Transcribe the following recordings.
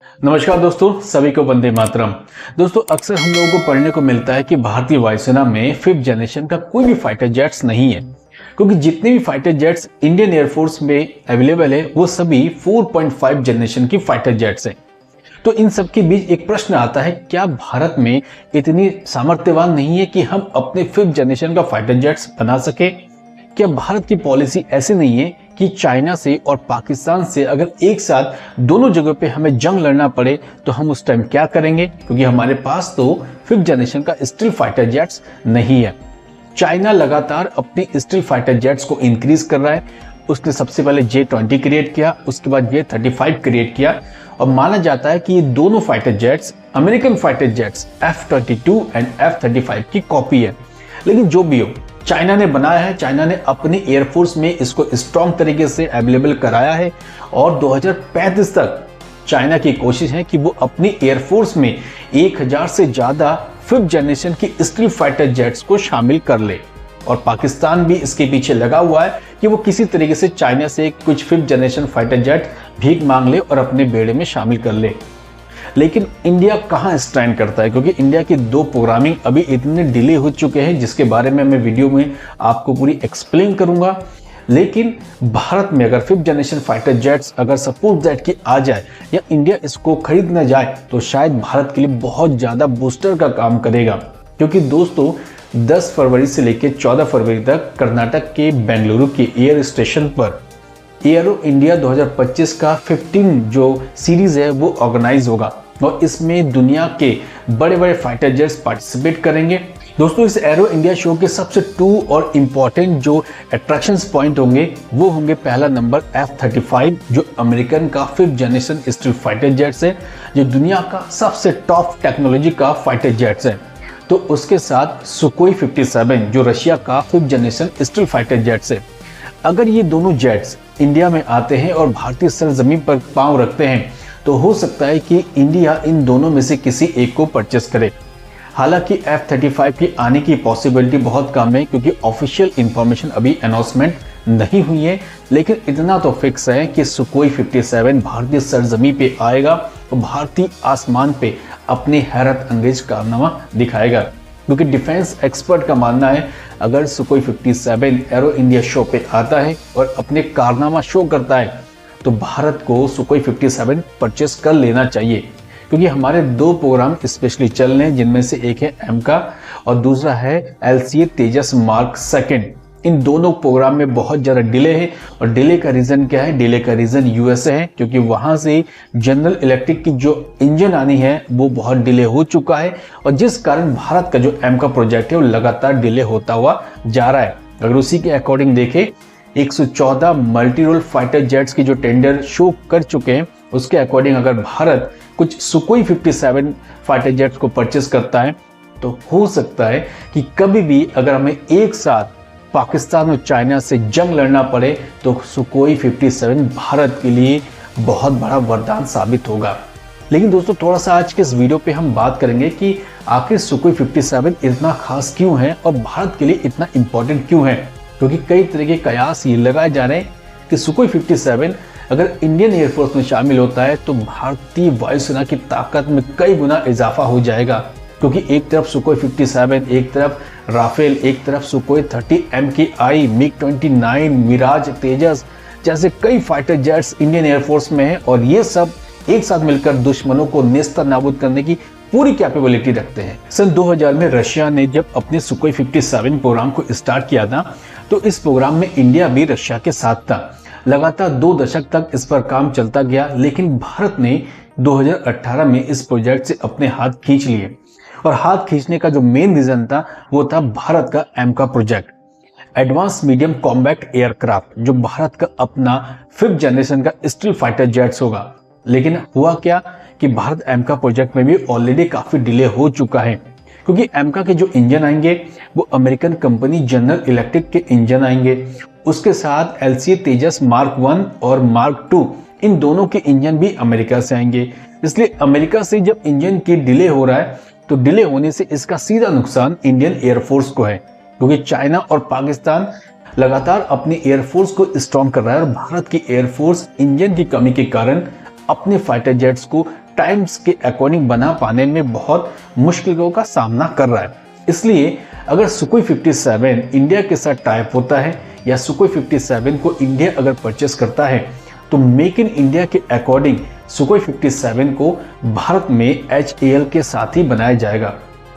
नमस्कार दोस्तों, सभी को वंदे मातरम। दोस्तों, अक्सर हम लोगों को पढ़ने को मिलता है कि भारतीय वायुसेना में फिफ्थ जनरेशन का कोई भी फाइटर जेट्स नहीं है, क्योंकि जितने भी फाइटर जेट्स इंडियन एयरफोर्स में अवेलेबल है वो सभी 4.5 जनरेशन की फाइटर जेट्स हैं। तो इन सब के बीच एक प्रश्न आता है, क्या भारत में इतनी सामर्थ्यवान नहीं है कि हम अपने फिफ्थ जनरेशन का फाइटर जेट्स बना सके? क्या भारत की पॉलिसी ऐसी नहीं है कि चाइना से और पाकिस्तान से अगर एक साथ दोनों जगह पे हमें जंग लड़ना पड़े तो हम उस टाइम क्या करेंगे? क्योंकि हमारे पास तो फिफ्थ जनरेशन का स्टील फाइटर जेट्स नहीं है। चाइना लगातार अपनी स्टील फाइटर जेट्स को इंक्रीज कर रहा है। उसने सबसे पहले J-20 क्रिएट किया, उसके बाद J-35 क्रिएट किया और माना जाता है कि ये दोनों fighter jets American fighter jets F-22 and F-35 की कॉपी है। लेकिन जो भी हो, चाइना ने बनाया है, चाइना ने अपनी एयरफोर्स में इसको स्ट्रॉन्ग तरीके से अवेलेबल कराया है और 2035 तक चाइना की कोशिश है कि वो अपनी एयरफोर्स में 1000 से ज्यादा फिफ्थ जनरेशन की स्टील फाइटर जेट्स को शामिल कर ले। और पाकिस्तान भी इसके पीछे लगा हुआ है कि वो किसी तरीके से चाइना से कुछ फिफ्थ जनरेशन फाइटर जेट भीख मांग ले और अपने बेड़े में शामिल कर ले। लेकिन इंडिया कहाँ स्टैंड करता है? क्योंकि इंडिया की दो प्रोग्रामिंग अभी इतने डिले हो चुके हैं जिसके बारे में मैं वीडियो में आपको पूरी एक्सप्लेन करूंगा। लेकिन भारत में अगर फिफ्थ जनरेशन फाइटर जेट्स अगर सपोज दैट की आ जाए या इंडिया इसको खरीद न जाए तो शायद भारत के लिए बहुत ज़्यादा बूस्टर का काम करेगा। क्योंकि दोस्तों, 10 फरवरी से लेकर 14 फरवरी तक कर्नाटक के बेंगलुरु के एयर स्टेशन पर एयरो इंडिया 2025 का 15 जो सीरीज है वो ऑर्गेनाइज होगा और इसमें दुनिया के बड़े बड़े फाइटर जेट्स पार्टिसिपेट करेंगे। दोस्तों, इस एरो इंडिया शो के सबसे 2 और इम्पॉर्टेंट जो अट्रैक्शंस पॉइंट होंगे वो होंगे, पहला नंबर F-35 जो अमेरिकन का fifth generation steel fighter jets है, जो दुनिया का सबसे टॉप टेक्नोलॉजी का फाइटर जेट्स है। तो उसके साथ सुकोई 57 जो रशिया का fifth generation steel fighter jets है। अगर ये दोनों जेट्स इंडिया में आते हैं और भारतीय सरजमीन पर पांव रखते हैं तो हो सकता है कि इंडिया इन दोनों में से किसी एक को परचेस करे। हालांकि F-35 की आने की पॉसिबिलिटी बहुत कम है क्योंकि ऑफिशियल इंफॉर्मेशन अभी अनाउंसमेंट नहीं हुई है। लेकिन इतना तो फिक्स है कि सुकोई 57 भारतीय सरजमीन पे आएगा और भारतीय आसमान पे अपनी हैरत अंगेज कारनामा दिखाएगा। क्योंकि डिफेंस एक्सपर्ट का मानना है, अगर सुकोई 57 एरो इंडिया शो पे आता है और अपने कारनामा शो करता है तो भारत को सुकोई 57 परचेस कर लेना चाहिए। क्योंकि हमारे 2 प्रोग्राम स्पेशली चल रहे हैं, जिनमें से एक है एमका और दूसरा है LCA तेजस मार्क 2। इन दोनों प्रोग्राम में बहुत ज़्यादा डिले है और डिले का रीज़न क्या है? डिले का रीज़न USA है, क्योंकि वहाँ से जनरल इलेक्ट्रिक की जो इंजन आनी है वो बहुत डिले हो चुका है और जिस कारण भारत का जो एमका प्रोजेक्ट है वो लगातार डिले होता हुआ जा रहा है। अगर उसी के अकॉर्डिंग देखें, 114 मल्टी रोल फाइटर जेट्स की जो टेंडर शो कर चुके हैं, उसके अकॉर्डिंग अगर भारत कुछ सुकोई 57 फाइटर जेट्स को परचेस करता है तो हो सकता है कि कभी भी अगर हमें एक साथ पाकिस्तान और चाइना से जंग लड़ना पड़े तो सुकोई 57 भारत के लिए बहुत बड़ा वरदान साबित होगा। लेकिन दोस्तों, थोड़ा सा आज के इस वीडियो पे हम बात करेंगे कि आखिर सुकोई 57 इतना खास क्यों है और भारत के लिए इतना इंपॉर्टेंट क्यों है। क्योंकि कई तरह के कयास ये लगाए जा रहे हैं कि सुकोई 57 अगर इंडियन एयरफोर्स में शामिल होता है तो भारतीय वायुसेना की ताकत में कई गुना इजाफा हो जाएगा। क्योंकि एक तरफ सुकोई 57, एक तरफ राफेल, एक तरफ सुकोई 30 MKI, MiG-29, मिराज, तेजस जैसे कई फाइटर जेट्स इंडियन एयरफोर्स में हैं और ये सब एक साथ मिलकर दुश्मनों को नेस्तनाबूद करने की पूरी कैपेबिलिटी रखते हैं। सन 2000 में रशिया ने जब अपने सुकोई 57 प्रोग्राम को स्टार्ट किया था तो इस प्रोग्राम में इंडिया भी रशिया के साथ था। लगातार 2 दशक तक इस पर काम चलता गया, लेकिन भारत ने 2018 में इस प्रोजेक्ट से अपने हाथ खींच लिए और हाथ खींचने का जो मेन रीजन था वो था भारत का AMCA project, advance medium combat aircraft, जो भारत का अपना फिफ्थ जनरेशन का स्टील फाइटर जेट्स होगा। लेकिन हुआ क्या कि भारत एमका प्रोजेक्ट में भी ऑलरेडी काफी डिले हो चुका है, क्योंकि एमका के जो इंजन आएंगे वो अमेरिकन कंपनी जनरल इलेक्ट्रिक के इंजन आएंगे। उसके साथ LCA तेजस मार्क 1 और मार्क 2, इन दोनों के इंजन भी अमेरिका से आएंगे। इसलिए अमेरिका से जब इंजन की डिले हो रहा है तो डिले होने से इसका सीधा नुकसान इंडियन एयरफोर्स को है, क्योंकि चाइना और पाकिस्तान लगातार अपनी एयरफोर्स को स्ट्रॉन्ग कर रहा है और भारत की एयरफोर्स इंजन की कमी के कारण अपने फाइटर जेट्स को टाइम्स के अकॉर्डिंग बना पाने में बहुत मुश्किलों का सामना कर रहा है। इसलिए अगर सुकोई 57 इंडिया के साथ टाइप होता है या सुकोई 57 को इंडिया अगर परचेस करता है तो मेक इन इंडिया के अकॉर्डिंग सुकोई 57 को भारत में HAL के साथ ही बनाया जाएगा।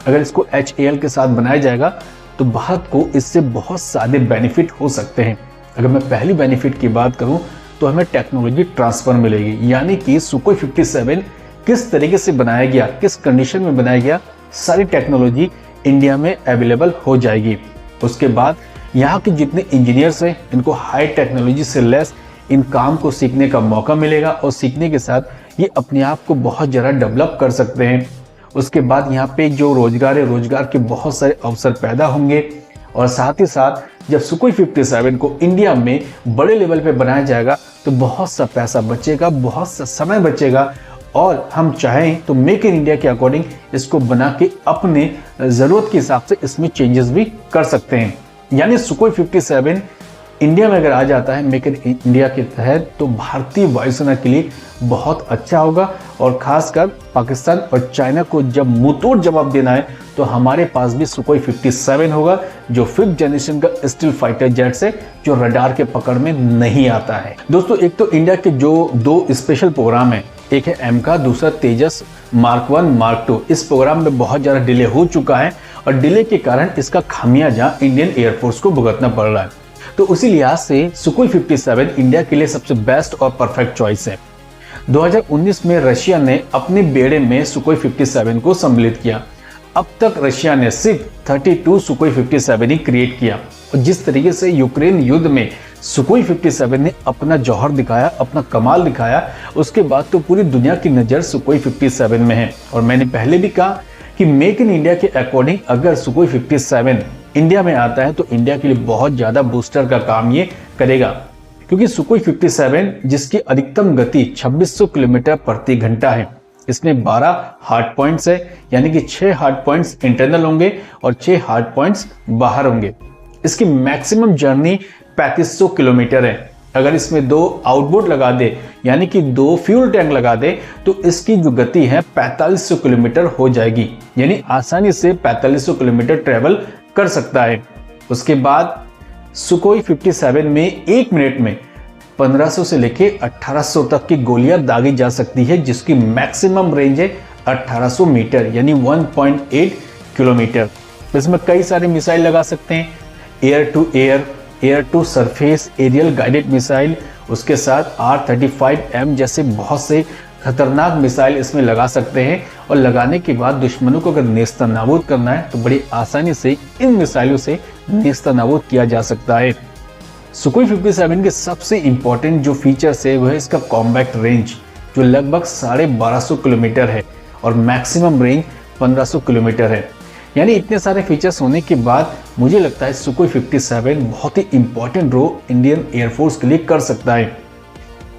अगर इसको HAL के साथ बनाया जाएगा तो भारत को इससे बहुत सारे बेनिफिट हो सकते हैं। अगर मैं पहली बेनिफिट की बात करूं तो हमें टेक्नोलॉजी ट्रांसफर मिलेगी, यानी कि सुकोई 57 किस तरीके से बनाया गया, किस कंडीशन में बनाया गया, सारी टेक्नोलॉजी इंडिया में अवेलेबल हो जाएगी। उसके बाद यहाँ के जितने इंजीनियर्स हैं इनको हाई टेक्नोलॉजी से लेस इन काम को सीखने का मौका मिलेगा और सीखने के साथ ये अपने आप को बहुत ज़्यादा डेवलप कर सकते हैं। उसके बाद यहाँ पे जो रोजगार है, रोजगार के बहुत सारे अवसर पैदा होंगे और साथ ही साथ जब सुकोई 57 को इंडिया में बड़े लेवल पे बनाया जाएगा तो बहुत सा पैसा बचेगा, बहुत सा समय बचेगा और हम चाहें तो मेक इन इंडिया के अकॉर्डिंग इसको बना के अपने ज़रूरत के हिसाब से इसमें चेंजेस भी कर सकते हैं। यानी सुकोई 57 इंडिया में अगर आ जाता है मेक इन इंडिया के तहत तो भारतीय वायुसेना के लिए बहुत अच्छा होगा और खासकर पाकिस्तान और चाइना को जब मुंहतोड़ जवाब देना है तो हमारे पास भी सुकोई 57 होगा जो 5th जनरेशन का स्टील फाइटर जेट है जो रडार के पकड़ में नहीं आता है। दोस्तों, एक तो इंडिया के जो 2 स्पेशल प्रोग्राम है, एक है एमका, दूसरा तेजस मार्क 1 मार्क 2। इस प्रोग्राम में बहुत ज़्यादा डिले हो चुका है और डिले के कारण इसका खामियाजा इंडियन एयरफोर्स को भुगतना पड़ रहा है। तो उसी लिहाज से सुकोई 57 इंडिया के लिए सबसे बेस्ट और परफेक्ट चॉइस है। 2019 में रशिया ने अपने बेड़े में सुकोई 57 को सम्मिलित किया। अब तक रशिया ने सिर्फ 32 सुकोई 57 ही क्रिएट किया और जिस तरीके से यूक्रेन युद्ध में सुकोई 57 ने अपना जौहर दिखाया, अपना कमाल दिखाया, उसके बाद तो पूरी दुनिया की नज़र सुकोई 57 में है। और मैंने पहले भी कहा कि मेक इन इंडिया के अकॉर्डिंग अगर सुकोई 57 इंडिया में आता है तो इंडिया के लिए बहुत ज़्यादा बूस्टर का काम ये करेगा, क्योंकि सुकोई 57 जिसकी अधिकतम गति 2600 किलोमीटर प्रति घंटा है, इसमें 12 हार्ड पॉइंट्स है, यानी कि 6 हार्ड पॉइंट्स इंटरनल होंगे और 6 हार्ड पॉइंट्स बाहर होंगे। इसकी मैक्सिमम जर्नी 3500 किलोमीटर है। अगर इसमें 2 आउटबोर्ड लगा दे, यानी कि 2 फ्यूल टैंक लगा दे, तो इसकी जो गति है 4500 किलोमीटर हो जाएगी, यानी आसानी से 4500 किलोमीटर ट्रेवल कर सकता है। उसके बाद सुकोई 57 में 1 मिनट में 1500 से लेके 1800 तक की गोलियां दागी जा सकती है, जिसकी मैक्सिमम रेंज है 1800 मीटर यानी 1.8 किलोमीटर। इसमें कई सारे मिसाइल लगा सकते हैं, air to air, air to surface, aerial guided missile, उसके साथ R-35M जैसे बहुत से खतरनाक मिसाइल इसमें लगा सकते हैं और लगाने के बाद दुश्मनों को अगर नेस्तनाबूद करना है तो बड़ी आसानी से इन मिसाइलों से नेस्तनाबूद किया जा सकता है। सुकोई 57 के सबसे इंपॉर्टेंट जो फीचर्स है वह है इसका कॉम्बैक्ट रेंज, जो लगभग 1250 किलोमीटर है और मैक्सिमम रेंज 1500 किलोमीटर है। यानी इतने सारे फीचर्स होने के बाद मुझे लगता है सुकोई 57 बहुत ही इंपॉर्टेंट रोल इंडियन एयरफोर्स के लिए कर सकता है,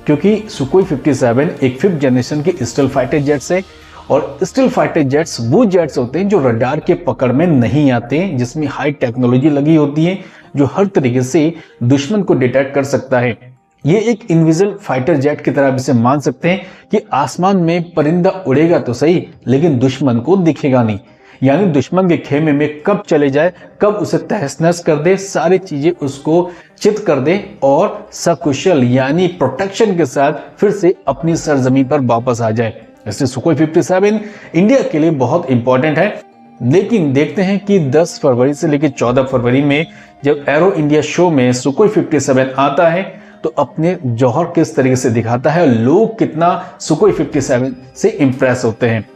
क्योंकि सुकोई 57 एक 5th जनरेशन की स्टील फाइटर जेट्स है और स्टील फाइटर जेट्स वो जेट्स होते हैं जो रडार के पकड़ में नहीं आते हैं, जिसमें हाई टेक्नोलॉजी लगी होती है जो हर तरीके से दुश्मन को डिटेक्ट कर सकता है। ये एक इनविजिबल फाइटर जेट की तरह आप इसे मान सकते हैं कि आसमान में परिंदा उड़ेगा तो सही लेकिन दुश्मन को दिखेगा नहीं, यानी दुश्मन के खेमे में कब चले जाए, कब उसे तहस नहस कर दे, सारी चीजें उसको चित कर दे और सकुशल यानी प्रोटेक्शन के साथ फिर से अपनी सरजमीन पर वापस आ जाए। इसलिए सुकोई 57 इंडिया के लिए बहुत इंपॉर्टेंट है। लेकिन देखते हैं कि 10 फरवरी से लेकर 14 फरवरी में जब एरो इंडिया शो में सुकोई 57 आता है तो अपने जौहर किस तरीके से दिखाता है और लोग कितना सुकोई 57 से इंप्रेस होते हैं।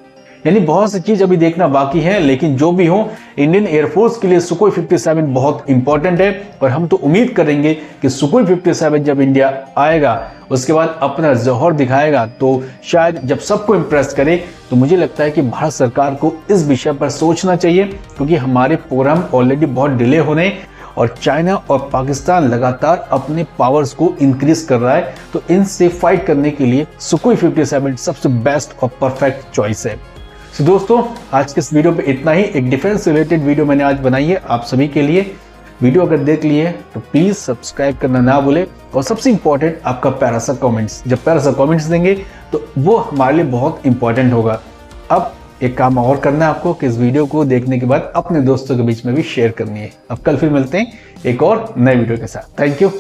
यानी बहुत सी चीज अभी देखना बाकी है, लेकिन जो भी हो इंडियन एयरफोर्स के लिए सुकोई 57 बहुत इंपॉर्टेंट है और हम तो उम्मीद करेंगे कि सुकोई 57 जब इंडिया आएगा उसके बाद अपना जौहर दिखाएगा तो शायद जब सबको इम्प्रेस करे, तो मुझे लगता है कि भारत सरकार को इस विषय पर सोचना चाहिए, क्योंकि हमारे प्रोग्राम ऑलरेडी बहुत डिले हो रहे हैं और चाइना और पाकिस्तान लगातार अपने पावर्स को इंक्रीज कर रहा है। तो इनसे फाइट करने के लिए सुकोई 57 सबसे बेस्ट और परफेक्ट चॉइस है। तो दोस्तों, आज के इस वीडियो पे इतना ही। एक डिफेंस रिलेटेड वीडियो मैंने आज बनाई है आप सभी के लिए। वीडियो अगर देख लिए तो प्लीज सब्सक्राइब करना ना भूले, और सबसे इंपॉर्टेंट आपका प्यारा सा कमेंट्स। जब प्यारा सा कमेंट्स देंगे तो वो हमारे लिए बहुत इंपॉर्टेंट होगा। अब एक काम और करना है आपको कि इस वीडियो को देखने के बाद अपने दोस्तों के बीच में भी शेयर करनी है। अब कल फिर मिलते हैं एक और नए वीडियो के साथ। Thank you.